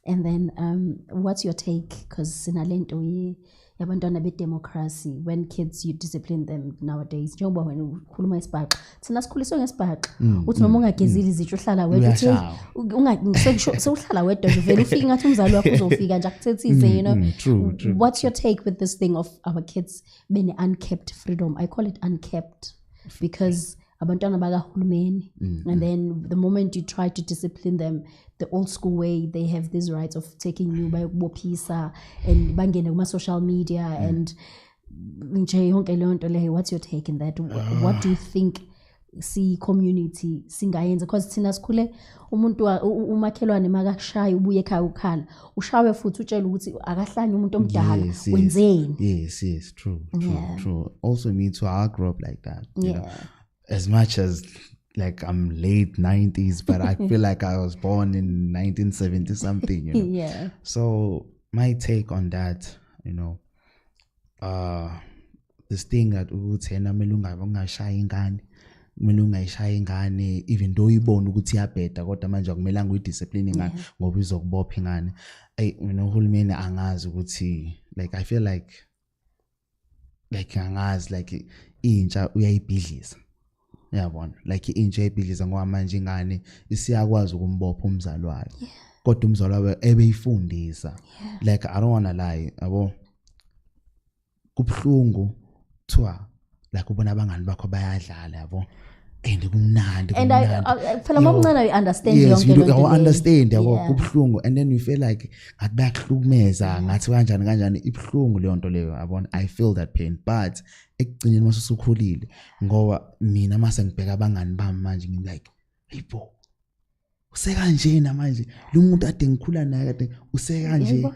And then what's your take? Because sinalento yabantwana be-democracy, when kids you discipline them nowadays, njengoba wena ukhuluma isibhaqa thina sikhuliswe ngesibhaqa uthi noma ungagezile izitsho uhlala wedwa uthi sewuhlala wedwa vele ufike ngathi umzali wakho uzofika nje akuthethise, you know. True. What's your take with this thing of our kids being unkept freedom? I call it unkept because abantwana bakahulumeni, and then the moment you try to discipline them the old school way, they have these rights of taking you by bopisa and bangene kuma social media and nje yonke leyo nto leyo. What's your take in that? What do you think si community singayenza? Because thina sikhule umuntu umakhelwane makakushaya ubuye ekhaya ukhala ushawe futhi utshela ukuthi akahlanye umuntu omdala wenzeni. Yes, true. Also me too, I grew up like that, you know, as much as like I'm late 90s, but I feel like I was born in 1970 something, you know. Yeah. So my take on that, you know, this thing that uthena melunga ungashaya ingane, melunga ishaya ingane, even though uyibona ukuthi iyabheda kodwa manje akumelanga uyidiscipline ingane ngoba izokubopha ingane. You know, uhulumeni angazi ukuthi, like I feel like angazi like intsha uyayibhidliza. Yabona, like intsha ebhidliza ngoba manje ingane isiyakwazi ukumbopha umzali wayo. Kodwa umzali wayo ebeyifundisa. Like I don't want to lie, yabo. Kubhlungu thwa like ubona abangani bakho bayadlala, yabo. And kumnandi. And I phela mama I understand yonke lento. Yes, I understand, yabo, kubhlungu, and then you feel like ngathi bayakhlukumeza, ngathi kanjani ibhlungu leyo nto leyo, yabona. I feel that pain, but ekugcineni masusukhulile ngoba mina mase ngibheka abangani bami manje ngi like, hey bo, usekanjena manje lo muntu ade ngikhula naye kade usekanje.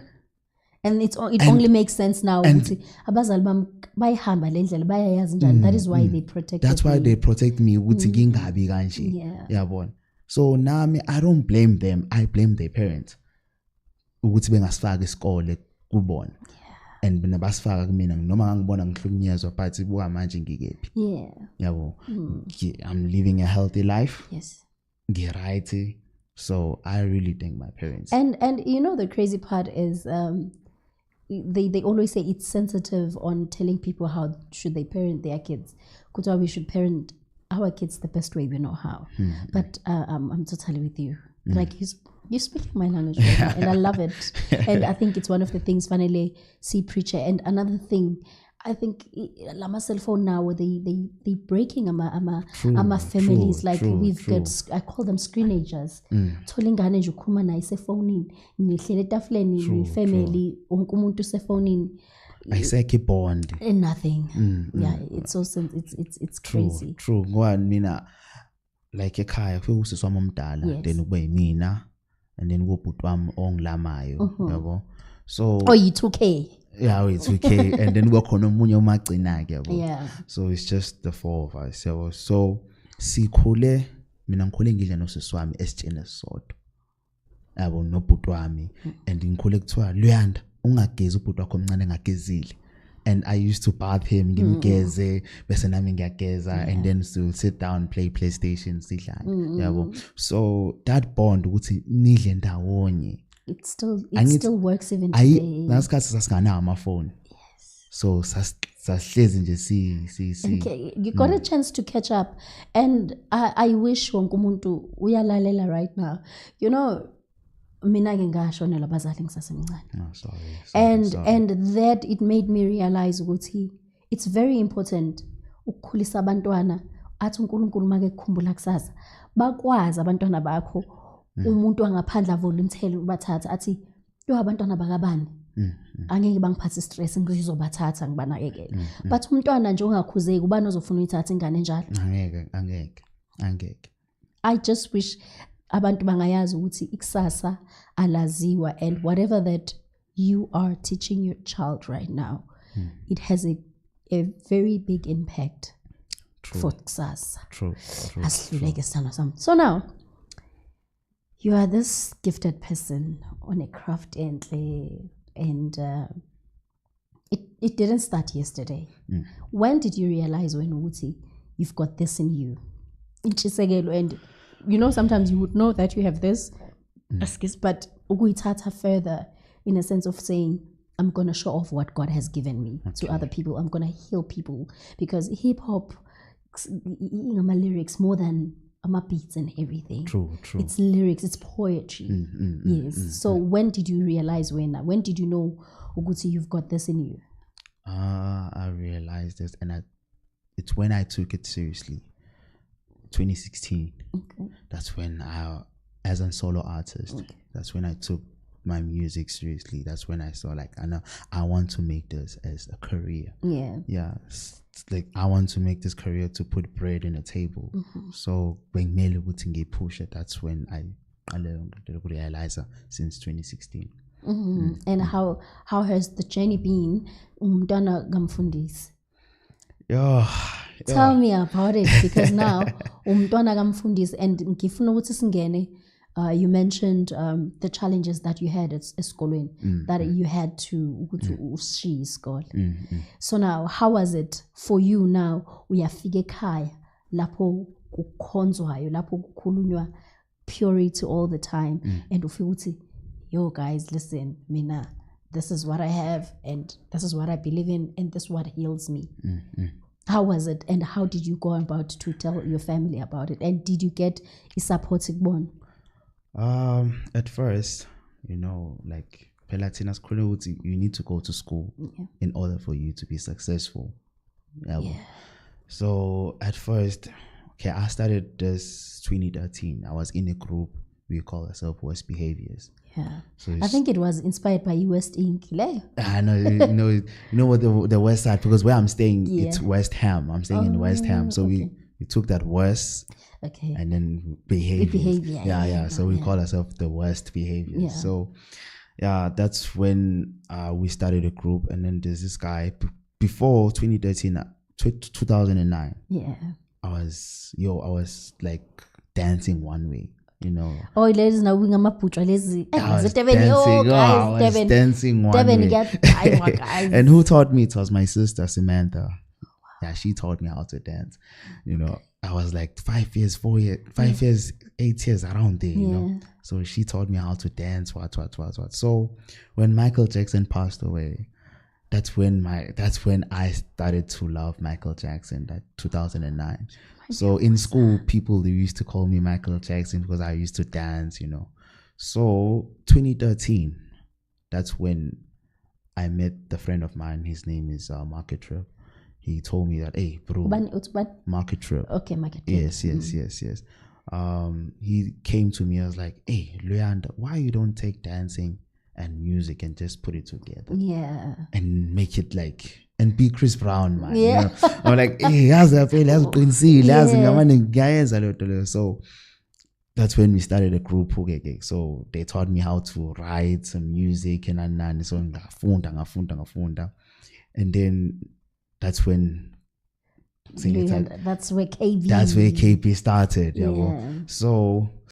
And it only makes sense now ukuthi abazali bami bayihamba lendlela bayayazi njani. That is why they protect. That's why they protect me ukuthi ngingabi kanje. Yabona. So nami I don't blame them, I blame their parents ukuthi bengasifaka isikole kubona. And mina basifaka kumina noma ngibona ngihlukunyezwa but buka manje ngikephi. Yabo. I'm living a healthy life. Yes. Ngiright. So I really thank my parents. And you know the crazy part is they always say it's sensitive on telling people how should they parent their kids. Kutwa we should parent our kids the best way we know how. But I'm totally with you. Like you're speaking my language right now, and I love it. And I think it's one of the things finally see preacher. And another thing, I think Lama cell phone now they breaking ama families. Like we've got, I call them screenagers. Tolingane nje ukhuluma naye sefonini nihlele etafuleni ni family wonke umuntu sefonini ayiseke bond and nothing. It's also it's crazy. True ngoba mina like ekhaya kufike usisi wami omdala then kube yimina and then kubhuti wami ongilamayo, yabo. So you 2K. Yeah, it's okay. And then we're going to so it's just the four of us. So sikhule mina ngikhule ngidla nosisi wami esitsheni sodwa. Yabo nobhuti wami and ngikhule kuthiwa Luyanda ungagezi ubhuti wakho omncane engagezile. And I used to bath him ngimgeze bese nami ngiyageza and then to sit down play PlayStation sidlala. Yabo. So that bond ukuthi nidle ndawonye. It still works even today. Nasikhathi sasingana amafoni. Yes. So sahlezi nje si. Okay, you got a chance to catch up, and I wish wonke umuntu uyalalela right now. You know, mina ke ngashonela abazali ngisasemncane. No, sorry. And that it made me realize ukuthi it's very important ukukhulisa abantwana athi uNkulunkulu make kukhumbula kusasa bakwazi abantwana bakho. Umuntu angaphandla volunteer ubathatha athi yo abantwana bakabani angeke bangiphathe stress ngizobathatha ngibanakekele. But umntwana nje ungakhuzeki ubani ozofuna uyithatha ingane njalo. Angeke. I just wish abantu bangayazi ukuthi ikusasa alaziwa, and whatever that you are teaching your child right now, it has a very big impact for kusasa. True. So now you are this gifted person on a craft and it didn't start yesterday. When did you realize when Uti you've got this in you? And you know sometimes you would know that you have this, but ukuyithatha further in a sense of saying, I'm going to show off what God has given me to other people. I'm going to heal people. Because hip-hop, my lyrics, more than my beats and everything. True. It's lyrics, it's poetry. So when did you realize when did you know, Uguti, you've got this in you? I realized this, and it's when I took it seriously. 2016. Okay. That's when as a solo artist, that's when I took my music seriously. That's when I saw like, I want to make this as a career. Yeah. It's like I want to make this career to put bread on the table. So when Mele push it, that's when I realized since 2016. And how has the journey been? Umntwana kaMfundisi. Tell me about it, because now umntwana kaMfundisi, and ngifuna ukuthi singene. You mentioned the challenges that you had at esikolweni, that you had to ushiya isikole. So now, how was it for you now? Uyafika ekhaya lapho kukhonzwayo, lapho kukhulunywa purity all the time, and ufika uthi, yo guys, listen, mina, this is what I have, and this is what I believe in, and this is what heals me. How was it, and how did you go about to tell your family about it, and did you get a supportive one? At first, like Pelatinas, you need to go to school in order for you to be successful. So at first, I started this 2013. I was in a group we call ourselves West Behaviors. So I think it was inspired by West Inc. I know, you know what the West side, because where I'm staying, it's West Ham. I'm staying in West Ham, so we took that West. And then behavior. So we call ourselves the West Behaviors. So that's when we started a group. And then there's this guy before 2013, 2009. I was like dancing one way, Oh, ladies, now we I was dancing one way. And who taught me? It was my sister Samantha. Yeah, she taught me how to dance. I was like 5 years, 4 years, 5 years, 8 years around there, So she taught me how to dance, what. So when Michael Jackson passed away, that's when I started to love Michael Jackson, that 2009. So in school, they used to call me Michael Jackson because I used to dance, So 2013, that's when I met the friend of mine. His name is Market Trip. He told me that, hey, bro, Market Trip. Okay, Market Trip. Yes. He came to me. I was like, hey, Luyanda, why you don't take dancing and music and just put it together? And make it like, and be Chris Brown, man. I'm like, hey, so that's when we started a group. So they taught me how to write some music and so ngafunda. And then that's when that's where KB started. So